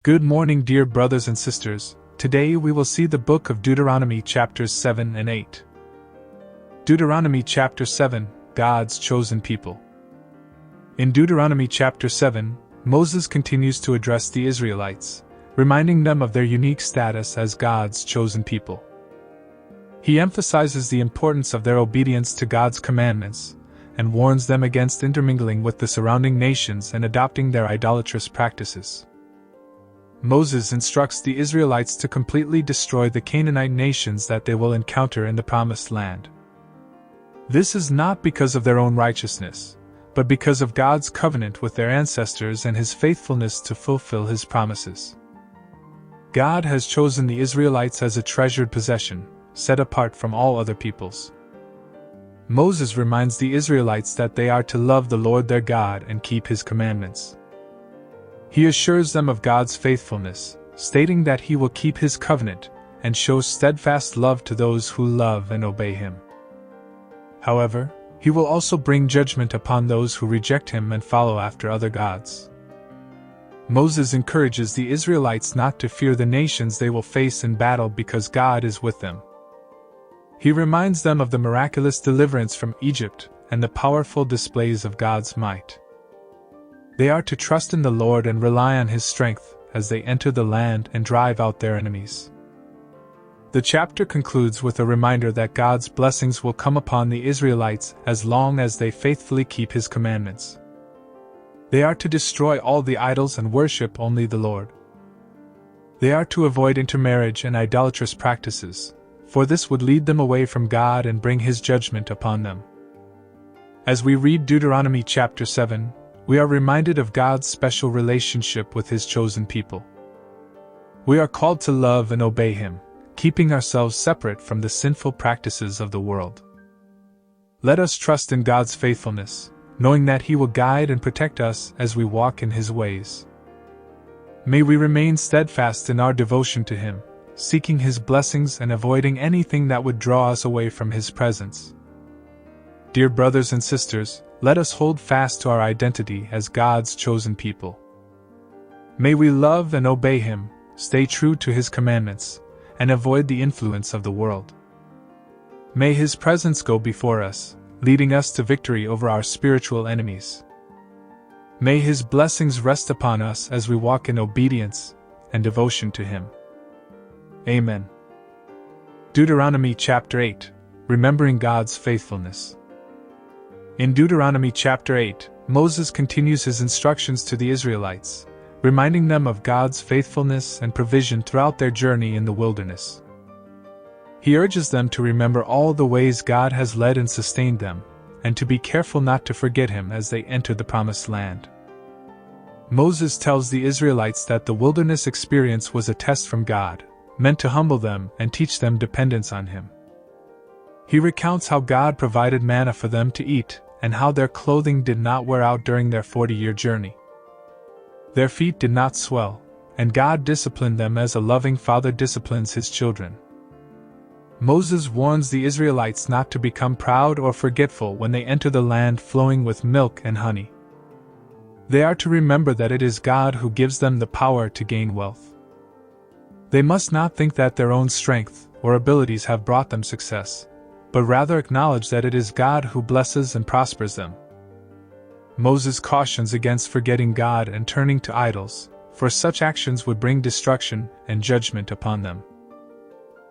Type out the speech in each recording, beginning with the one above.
Good morning, dear brothers and sisters. Today we will see the book of Deuteronomy chapters 7 and 8. Deuteronomy chapter 7, God's chosen people. In Deuteronomy chapter 7, Moses continues to address the Israelites, reminding them of their unique status as God's chosen people. He emphasizes the importance of their obedience to God's commandments, and warns them against intermingling with the surrounding nations and adopting their idolatrous practices. Moses instructs the Israelites to completely destroy the Canaanite nations that they will encounter in the Promised Land. This is not because of their own righteousness, but because of God's covenant with their ancestors and His faithfulness to fulfill His promises. God has chosen the Israelites as a treasured possession, set apart from all other peoples. Moses reminds the Israelites that they are to love the Lord their God and keep His commandments. He assures them of God's faithfulness, stating that He will keep His covenant and show steadfast love to those who love and obey Him. However, He will also bring judgment upon those who reject Him and follow after other gods. Moses encourages the Israelites not to fear the nations they will face in battle because God is with them. He reminds them of the miraculous deliverance from Egypt and the powerful displays of God's might. They are to trust in the Lord and rely on His strength as they enter the land and drive out their enemies. The chapter concludes with a reminder that God's blessings will come upon the Israelites as long as they faithfully keep His commandments. They are to destroy all the idols and worship only the Lord. They are to avoid intermarriage and idolatrous practices, for this would lead them away from God and bring His judgment upon them. As we read Deuteronomy chapter 7, we are reminded of God's special relationship with His chosen people. We are called to love and obey Him, keeping ourselves separate from the sinful practices of the world. Let us trust in God's faithfulness, knowing that He will guide and protect us as we walk in His ways. May we remain steadfast in our devotion to Him, seeking His blessings and avoiding anything that would draw us away from His presence. Dear brothers and sisters, let us hold fast to our identity as God's chosen people. May we love and obey Him, stay true to His commandments, and avoid the influence of the world. May His presence go before us, leading us to victory over our spiritual enemies. May His blessings rest upon us as we walk in obedience and devotion to Him. Amen. Deuteronomy chapter 8, Remembering God's Faithfulness. In Deuteronomy chapter 8, Moses continues his instructions to the Israelites, reminding them of God's faithfulness and provision throughout their journey in the wilderness. He urges them to remember all the ways God has led and sustained them, and to be careful not to forget Him as they enter the Promised Land. Moses tells the Israelites that the wilderness experience was a test from God, meant to humble them and teach them dependence on Him. He recounts how God provided manna for them to eat, and how their clothing did not wear out during their 40-year journey. Their feet did not swell, and God disciplined them as a loving father disciplines his children. Moses warns the Israelites not to become proud or forgetful when they enter the land flowing with milk and honey. They are to remember that it is God who gives them the power to gain wealth. They must not think that their own strength or abilities have brought them success, but rather acknowledge that it is God who blesses and prospers them. Moses cautions against forgetting God and turning to idols, for such actions would bring destruction and judgment upon them.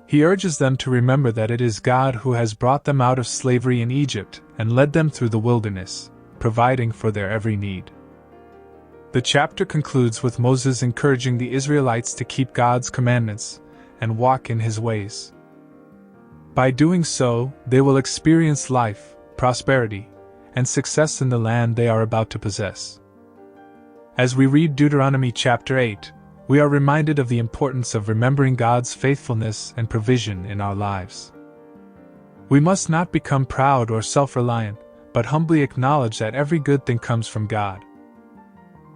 He urges them to remember that it is God who has brought them out of slavery in Egypt and led them through the wilderness, providing for their every need. The chapter concludes with Moses encouraging the Israelites to keep God's commandments and walk in His ways. By doing so, they will experience life, prosperity, and success in the land they are about to possess. As we read Deuteronomy chapter 8, we are reminded of the importance of remembering God's faithfulness and provision in our lives. We must not become proud or self-reliant, but humbly acknowledge that every good thing comes from God.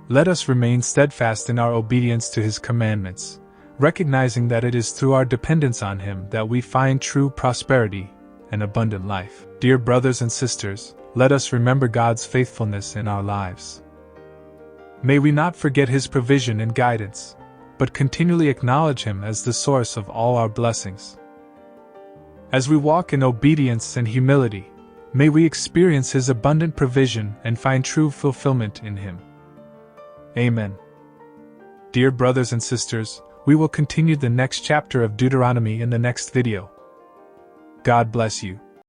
Let us remain steadfast in our obedience to His commandments, recognizing that it is through our dependence on Him that we find true prosperity and abundant life. Dear brothers and sisters, let us remember God's faithfulness in our lives. May we not forget His provision and guidance, but continually acknowledge Him as the source of all our blessings. As we walk in obedience and humility, may we experience His abundant provision and find true fulfillment in Him. Amen. Dear brothers and sisters, we will continue the next chapter of Deuteronomy in the next video. God bless you.